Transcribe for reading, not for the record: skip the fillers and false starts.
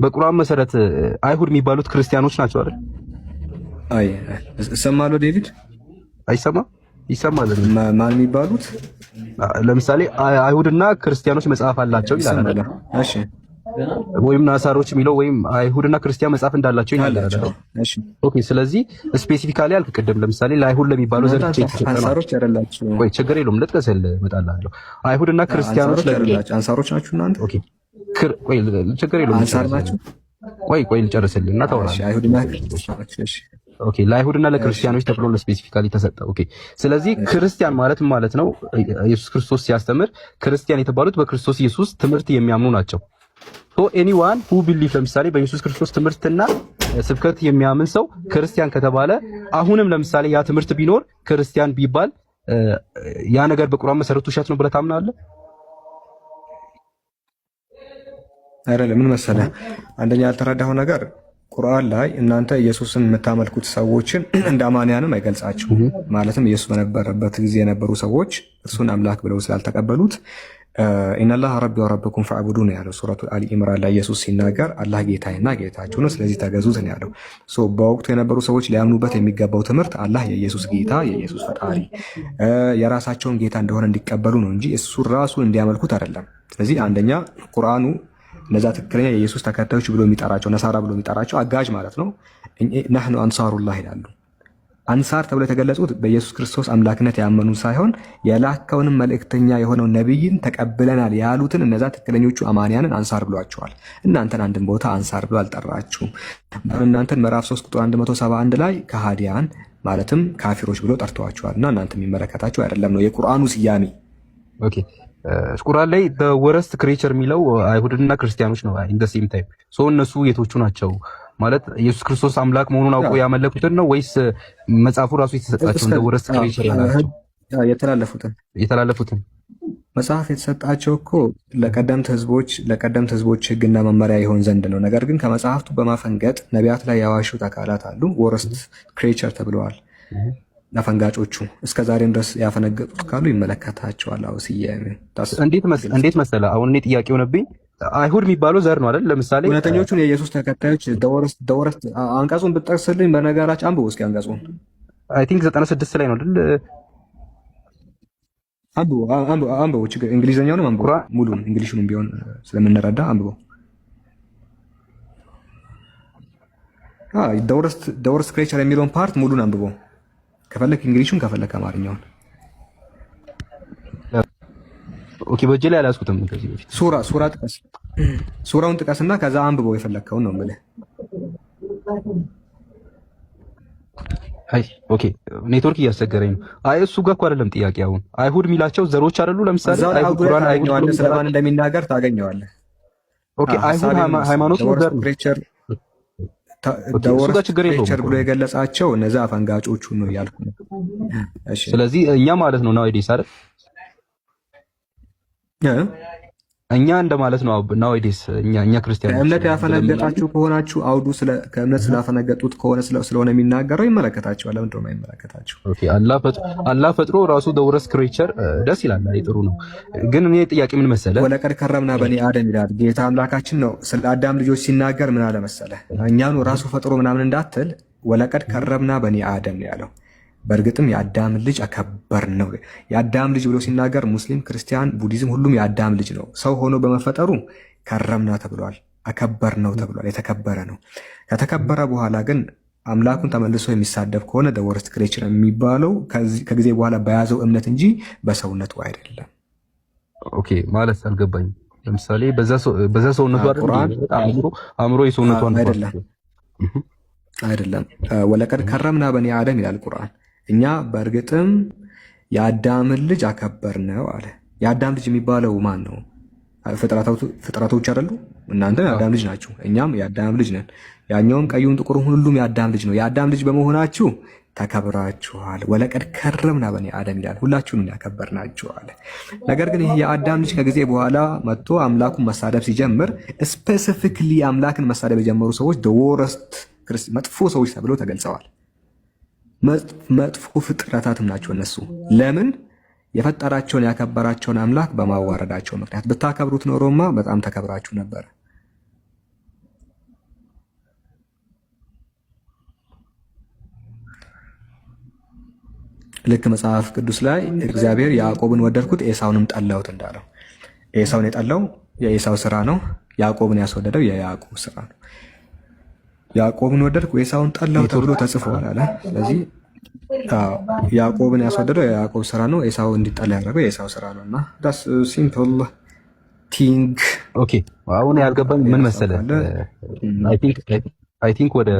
በቁርአን መሰረት አይሁድ የሚባሉት ክርስቲያኖች ናቸው አይደል? አይ እሰማለሁ። ዴቪድ አይሰማም? ይሰማል። ማን የሚባሉት? ለምሳሌ አይሁድና ክርስቲያኖች መጽሐፍ አላቸው ይላል። እሺ ወይም ናሳሮች የሚለው ወይም አይሁድና ክርስቲያን መጽሐፍ እንዳላቸው ይላል። እሺ ኦኬ። ስለዚህ ስፔሲፊካሊ አልተቀደም። ለምሳሌ ለአይሁድ ለሚባለው ዘር አንሳሮች አይደላችሁ ወይ? ችግር የለውም ልጥቀስልህ እመጣልሃለሁ። አይሁድና ክርስቲያኖች አንሳሮች ናችሁ እናንተ? ኦኬ ቆይ ችግር የለውም አንሳር ናችሁ። ቆይ ልጨርስልህ እና ታወራለህ። አይሁድና ክርስቲያኖች እሺ ኦኬ ለአይሁድና ለክርስቲያኖች ተብሎ ለስፔሲፊካሊ ተሰጠ። ኦኬ ስለዚህ ክርስቲያን ማለት ነው ኢየሱስ ክርስቶስ ሲያስተምር ክርስቲያን የተባሉት በክርስቶስ ኢየሱስ ትምህርት የሚያምኑ ናቸው። ሶ ኤኒዋን ሁ ቢሊቭ ለምሳሌ በኢየሱስ ክርስቶስ ትምህርትና ስብከት የሚያምን ሰው ክርስቲያን ከተባለ አሁንም ለምሳሌ ያ ትምህርት ቢኖር ክርስቲያን ቢባል ያ ነገር በቁርአን መሰረት ውሸት ነው ብለህ ታምናለህ? አይደለም። ምን መሰለህ አንደኛ ያልተረዳኸው ነገር ቁርአን ላይ እናንተ ኢየሱስን የምታመልኩት ሰዎችን እንደ አማንያንም አይገልጻችሁም። ማለትም ኢየሱስ በነበረበት ጊዜ የነበሩ ሰዎች እርሱን አምላክ ብለው ስላልተቀበሉት ኢነላህ ረቢ ወረብኩም ፈዕቡዱ ነው ያለው ሱረቱ አሊ ኢምራን ላይ ኢየሱስ ሲናገር አላህ ጌታዬና ጌታችሁ ነው ስለዚህ ተገዙት ነው ያለው። በወቅቱ የነበሩ ሰዎች ሊያምኑበት የሚገባው ትምህርት አላህ የኢየሱስ ጌታ የኢየሱስ ፈጣሪ የራሳቸውን ጌታ እንደሆነ እንዲቀበሉ ነው እንጂ እሱ ራሱን እንዲያመልኩት አይደለም። ስለዚህ አንደኛ ቁርአኑ እነዛ ትክክለኛ የኢየሱስ ተከታዮች ብሎ የሚጠራቸው ነሳራ ብሎ የሚጠራቸው አጋዥ ማለት ነው ነህኑ አንሳሩላህ ይላሉ። አንሳር ተብሎ የተገለጹት በኢየሱስ ክርስቶስ አምላክነት ያመኑ ሳይሆን የላከውንም መልእክተኛ የሆነው ነብይን ተቀብለናል ያሉትን እነዛ ትክክለኞቹ አማንያንን አንሳር ብሏቸዋል። እናንተን አንድን ቦታ አንሳር ብሎ አልጠራችሁም። እናንተን ምዕራፍ 3 ቁጥር 171 ላይ ከሃዲያን ማለትም ካፊሮች ብሎ ጠርተዋቸዋልና እናንተ የሚመለከታችሁ አይደለም ነው የቁርአኑ ስያሜ። ኦኬ ቁርአን ላይ ወረስት ክሬቸር የሚለው አይሁድና ክርስቲያኖች ነው ኢን ዘ ሴም ታይም። ሶ እነሱ የቶቹ ናቸው ማለት ኢየሱስ ክርስቶስ አምላክ መሆኑን አውቆ ያመለኩትን ነው ወይስ መጽሐፉ ራሱ የተሰጣቸው እንደ ወረስት ክሬቸር ናቸው? የተላለፉትን መጽሐፍ የተሰጣቸው እኮ ለቀደምት ህዝቦች ህግና መመሪያ ይሆን ዘንድ ነው። ነገር ግን ከመጽሐፍቱ በማፈንገጥ ነቢያት ላይ ያዋሹት አካላት አሉ። ወረስት ክሬቸር ተብለዋል አፈንጋጮቹ። እስከ ዛሬም ድረስ ያፈነገጡት ካሉ ይመለከታቸዋል። እንዴት መሰለህ አሁን እኔ ጥያቄ ሆነብኝ። አይሁድ የሚባለው ዘር ነው አይደል? ለምሳሌ እውነተኞቹን የኢየሱስ ተከታዮች ደወረስት አንቀጹን ብትጠቅስልኝ በነገራችን አንብቦ እስኪ አንቀጹን አይ ቲንክ 96 ላይ ነው አይደል? አንብቦ ችግር እንግሊዘኛውንም አንብቦ ሙሉን እንግሊሹንም ቢሆን ስለምንረዳ አንብቦ። ደወረስት ክሬቸር የሚለውን ፓርት ሙሉን አንብቦ ከፈለክ እንግሊሹን ከፈለክ አማርኛውን። ኦኬ በእጄ ላይ አላስኩትም ከዚህ በፊት ሱራ ጥቀስ፣ ሱራውን ጥቀስና ከዛ አንብበው የፈለከውን ነው የምልህ። አይ ኦኬ ኔትወርክ እያስቸገረኝ ነው። አይ እሱ ጋር እኮ አይደለም ጥያቄ። አሁን አይሁድ የሚላቸው ዘሮች አይደሉ? ለምሳሌ አይሁድ ቁርአን አይሁድ ስለማን እንደሚናገር ታገኘዋለህ። ኦኬ አይሁድ ሃይማኖት ዘር ነው ክሬቸር ብሎ የገለጻቸው እነዛ አፈንጋጮቹ ነው ያልኩ ነው። እሺ ስለዚህ እኛ ማለት ነው ናውዴስ አይደል? እኛ እንደማለት ነው ናውዴስ እኛ ክርስቲያኖች እምነት ያፈነገጣችሁ ከሆናችሁ አውዱ ከእምነት ስላፈነገጡት ከሆነ ስለሆነ የሚናገረው ይመለከታቸዋል። ለምን ነው የማይመለከታቸው? ኦኬ አላህ ፈጥሮ ራሱ ደውረስ ክሬቸር ደስ ይላል። አይ ጥሩ ነው። ግን እኔ ጥያቄ ምን መሰለ ወለቀድ ከረምና በኒ አደም ይላል ጌታ አምላካችን ነው ስለ አዳም ልጆች ሲናገር ምን አለ መሰለ እኛኑ ራሱ ፈጥሮ ምናምን እንዳትል ወለቀድ ከረምና በኒ አደም ነው ያለው። በእርግጥም የአዳም ልጅ አከበር ነው። የአዳም ልጅ ብሎ ሲናገር ሙስሊም፣ ክርስቲያን፣ ቡዲዝም ሁሉም የአዳም ልጅ ነው። ሰው ሆኖ በመፈጠሩ ከረምና ተብሏል። አከበር ነው ተብሏል። የተከበረ ነው። ከተከበረ በኋላ ግን አምላኩን ተመልሶ የሚሳደብ ከሆነ ወረስት ክሬቸር የሚባለው ከጊዜ በኋላ በያዘው እምነት እንጂ በሰውነቱ አይደለም። ኦኬ ማለት አልገባኝም። ለምሳሌ በዛ ሰውነቱ አእምሮ የሰውነቱ አይደለም። ወለቀድ ከረምና በኒ አደም ይላል ቁርአን። እኛ በእርግጥም የአዳምን ልጅ አከበር ነው አለ። የአዳም ልጅ የሚባለው ማን ነው? ፍጥረቶች አይደሉ? እናንተም የአዳም ልጅ ናችሁ፣ እኛም የአዳም ልጅ ነን። ያኛውም ቀዩም ጥቁሩም ሁሉም የአዳም ልጅ ነው። የአዳም ልጅ በመሆናችሁ ተከብራችኋል። ወለቀድ ከረምና በኒ አደም ይላል። ሁላችሁንም ያከበርናችሁ አለ። ነገር ግን ይህ የአዳም ልጅ ከጊዜ በኋላ መጥቶ አምላኩን መሳደብ ሲጀምር ስፔሲፊክሊ አምላክን መሳደብ የጀመሩ ሰዎች ወረስት መጥፎ ሰዎች ተብለው ተገልጸዋል። መጥፎ ፍጥረታትም ናቸው እነሱ። ለምን? የፈጠራቸውን ያከበራቸውን አምላክ በማዋረዳቸው ምክንያት። ብታከብሩት ኖሮማ በጣም ተከብራችሁ ነበር። ልክ መጽሐፍ ቅዱስ ላይ እግዚአብሔር ያዕቆብን ወደድኩት ኤሳውንም ጠላሁት እንዳለው ኤሳውን የጠላው የኤሳው ስራ ነው። ያዕቆብን ያስወደደው የያዕቆብ ስራ ነው። ያዕቆብን ወደድኩ ኤሳውን ጠላሁ ተብሎ ተጽፏል አለ። ስለዚህ ያዕቆብን ያስወደደው የያዕቆብ ስራ ነው። ኤሳው እንዲጠላ ያደረገው የኤሳው ስራ ነው እና ዳስ ሲምፕል ቲንግ። ኦኬ አሁን ያልገባኝ ምን መሰለህ? አይ ቲንክ ወደ